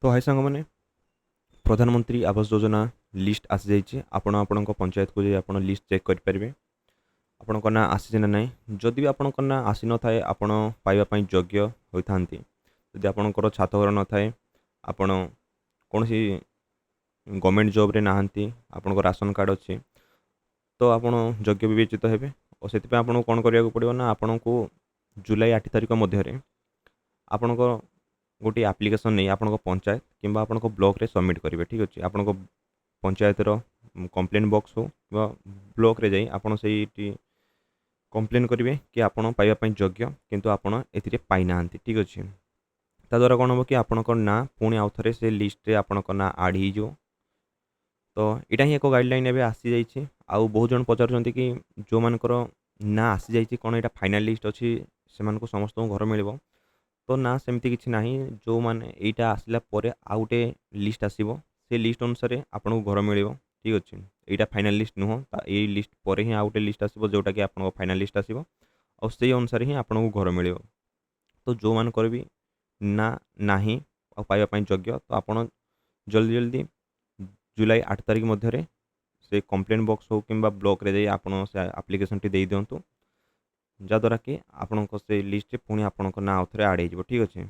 तो हाय सांग मैंने प्रधानमंत्री आवास योजना लिस्ट आसी जाइए आपण पंचायत को जाई आपण लिस्ट चेक करेंगे आपण ना आसी ना ना जदि भी आपण ना आसी न थाए आपण पाइबा योग्य होता जदि आपणकर छात घर न थाए आपण कौन सी गवर्नमेंट जॉब रे नहांती आपण राशन कार्ड अच्छी तो आपण योग्य विवेचित हेबे और से आपको कौन करने पड़ो ना आपण को जुलाई 8 तारिख मध्य आपण गोटे आप्लिकेसन नहीं आपण पंचायत किंबा आपण ब्लॉक रे सबमिट करेंगे। ठीक अच्छे आपण पंचायतर कंप्लेन बॉक्स हो ब्लॉक रे जाई आपण से कंप्लेन करेंगे कि आपण पाइबा योग्य किंतु आपण एथिरे पाई नाहांती। ठीक अच्छे ताद्वारा कौन हम कि आपणकर ना पुणी आउ थे से लिस्ट रे आपणकर ना आड हो तो यहाँ ही एक गाइडलाइन एवं आसी जाइए आउ बहुत जन पचार कि जो मानकर ना आसी जाइए कौन यहाँ फाइनाल लिस्ट अच्छी से समस्त घर मिल तो ना सेमती किसी ना जो मैंने यहाँ आसला आउ गोटे लिस्ट आसो से लिस्ट अनुसार आपन को घर मिल। ठीक अच्छे यहाँ फाइनाल लिस्ट नुह ये लिस्ट पर ही आउ गोटे लिस्ट आसो जोटा कि आप फाइनाल लिस्ट आसो और से अनुसार ही आपन को घर मिल। तो जो मानकर भी ना नहीं पाइबा योग्य तो आप जल्दी जल्दी जुलाई 8 तारिख मध्य से कंप्लेन बॉक्स हो कि ब्लॉक रे जाई आपन से एप्लिकेशन टी दे दिंतु जहाँद्वारा कि आपण से लिस्ट पुणी आपण ना आउ थे आड हो। ठीक अच्छे।